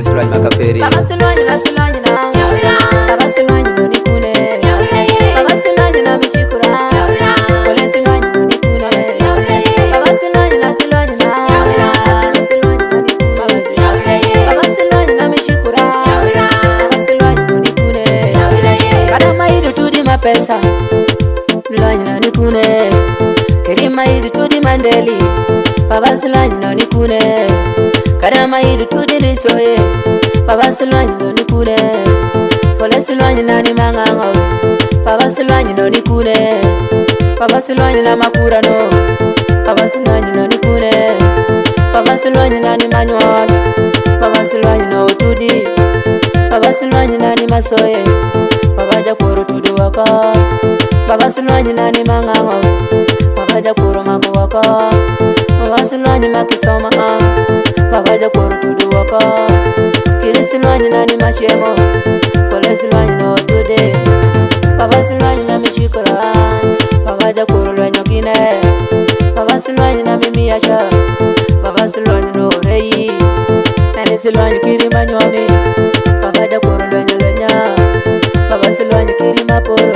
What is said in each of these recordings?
Silwanyi makaperi Baba Silwanyi na Silwanyi na Baba Silwanyi no nikune Baba Silwanyi na mishikura Kole Silwanyi no nikune Baba Silwanyi na Silwanyi na Baba Silwanyi no nikune Baba Silwanyi na mishikura Baba Silwanyi no nikune Kada maidu tudi mapesa Silwanyi no nikune Keri maidu tudi mandeli Baba Silwanyi no nikune Kada maidu tudi lisoye Baba Silwanyi no nikune Kole Silwanyi na ni mangango Baba Silwanyi no nikune Baba Silwanyi na makura no Baba Silwanyi no nikune Baba Silwanyi na ni manual Baba Silwanyi no tudi Baba Silwanyi na ni masoye Baba jakuru tudi waka Baba Silwanyi na ni mangango Baba jakuru maku waka Baba Silwanyi makisoma Baba jakuru tudi waka Kili Silwanyi na ni machemo Kole Silwanyi no tudi Baba Silwanyi na mishikura Baba jakuru lwenyo kine Baba Silwanyi na mimi yasha Baba Silwanyi no reyi Nani Silwanyi kiri manyomi Baba jakuru lwenyo lwenya Baba Silwanyi kiri maporo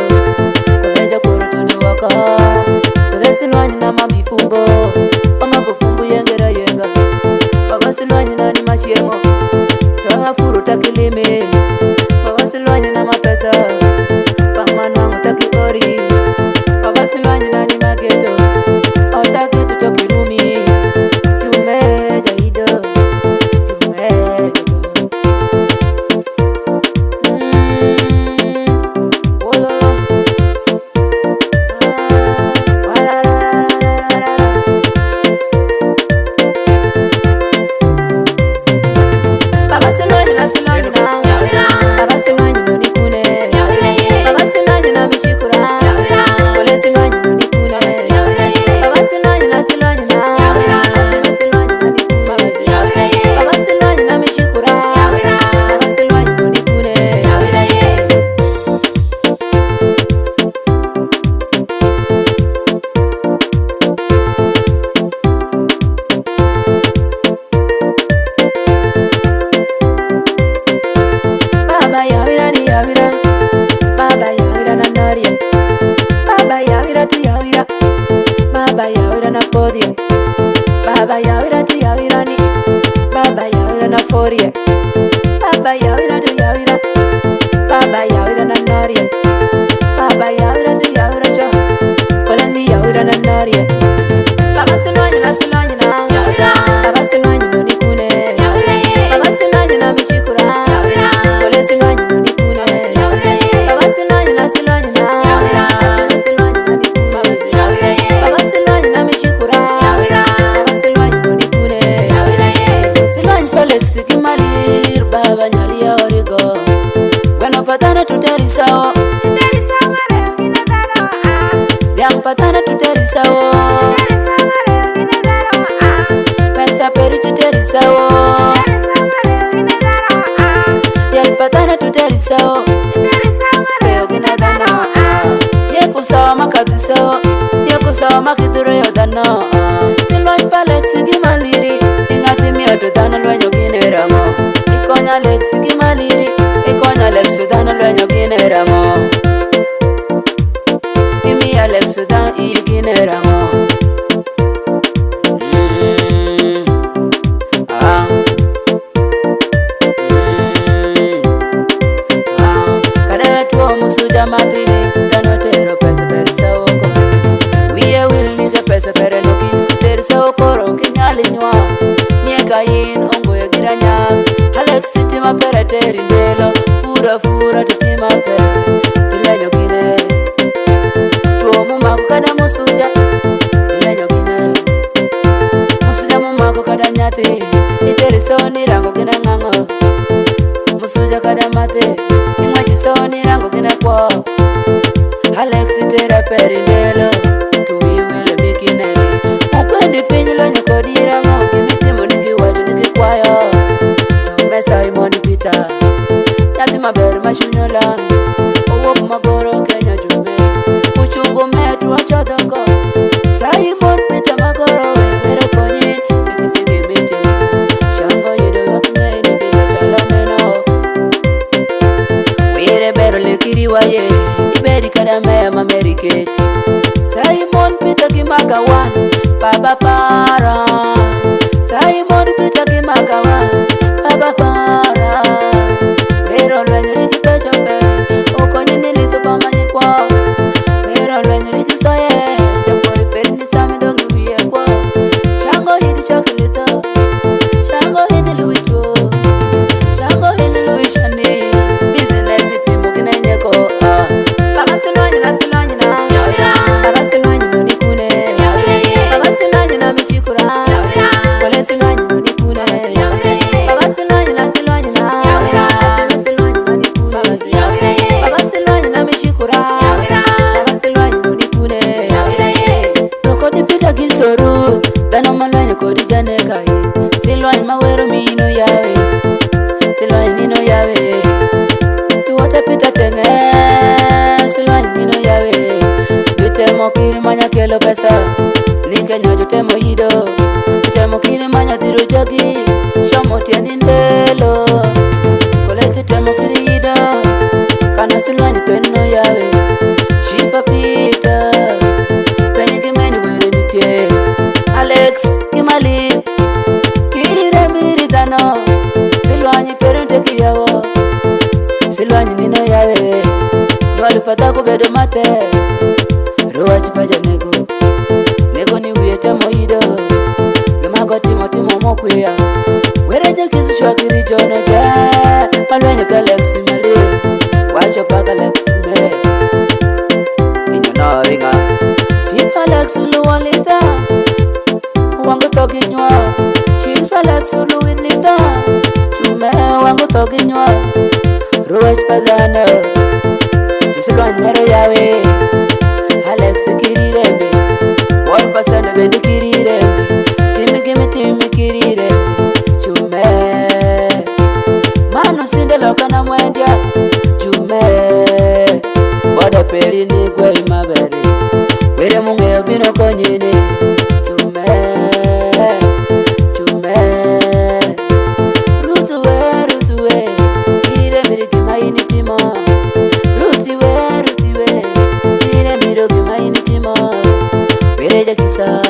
Kole jakuru tudi waka Kole Silwanyi na mamifumbo Mama bufumbu yengera yenga Baba Silwanyi na ni machemo Yaha furu takilimi Baba Silwanyi na mapesa Pamanu wangu takiori Baba Silwanyi na ni mageto Otageto tokirumi Jume jaido Jume jaido Wolo Baba Silwanyi na Silwanyi na Baba Silwanyi no nikune Baba Silwanyi na mishikura Kole Silwanyi no nikune Baba Silwanyi na Silwanyi na Baba Silwanyi no nikune Baba Silwanyi na mishikura Baba Silwanyi no nikune Baba yawira ni yawira Baba yawira na noria Baba yawira tu yawira Baba yawira na podia Baba yawira tu yawira ni Baba yawira na foria Baba yawira tu yawira Baba yawira na noria Baba yawira tu yawira cho Kolandi yawira na noria Baba Silwanyi na Silwanyi na Baba Silwanyi no nikune Baba Silwanyi na mishikura Kole Silwanyi no nikune Baba Silwanyi na Silwanyi na Baba Silwanyi no nikune Baba Silwanyi na mishikura Baba Silwanyi no nikune Silwanyi Felix kimalir Baba nyali ya origo Bueno patana tuterisao Diang patana tuterisao Pesa peri tuterisao Yel patana tuterisao Peo gina dano Yeku sawa makadisao Yeku sawa makiduro yo dano Silwanyi Felix kimaliri Ingati miyo to dano lwenyo gine ramo Ikonya Lex kimaliri Ikonya Lex to dano lwenyo gine ramo Imi Alex to dano iyo gine ramo Kada tuo musuja matini Dano tero pesa peri sa oko Wiye will nige pesa peri no kisku teri sa oko Roki nyali nywa Nyeka yin ongo ya gira nyak Alex tima pere teri ndelo Fura fura titima pere Tilenyo gine Tuo mumako kada musuja Tilenyo gine Musuja mumako kada nyati Iteri sao ni rango gina ngango Musuja kada mate Ingwachi sao ni rango gina kwa Alex tera peri ndelo Tuwi wile bikineli Mukwendi pinyi lonye kodira ngo Kimitimo niki waju niki kwayo Tume Simon Peter Nyati maberi mashunyola Owo magoro Kenya jume Uchungu metu wachodoko Simon Peter magoro Wero konyi Nikisigi mitimo Shango yido wakunye Nikika chala Temo kiri manya kelo pesa Nikenyo jotemo yido Temo kiri manya dhiru jogi Shomo tiendi ndelo Koleki temo kiri yido Kana Silwanyi penno yawe Shipa pita Penyi kimeni were nitie Alex Kimali Kiri rembiri tano Silwanyi perunte kiyawo Silwanyi nino yawe Nwali pata kubedo mate Ruwachi paja nego ni wiye temo yido Gemago timo mokuya Wereje kisu shwakiri jono ja Malwenye galaxy mali Wacho pa galaxy me Inyo no ringa Chifa Alex uluwalita Wangu toki nywa Chifa Alex uluwilita Chume wangu toki nywa Ruwachi padano Silwanyi mero yawe Alex kirirembe 1% bendi kirirembe Timi kirirembe Chume Mano sinde loka na mwendya Chume Wada peri ni kwe imaberi Were mungeyo bino konyini Chume Rutuwe Kirembiri kimaini timo Ruti we, kire miro kimaini timo Wereja kisa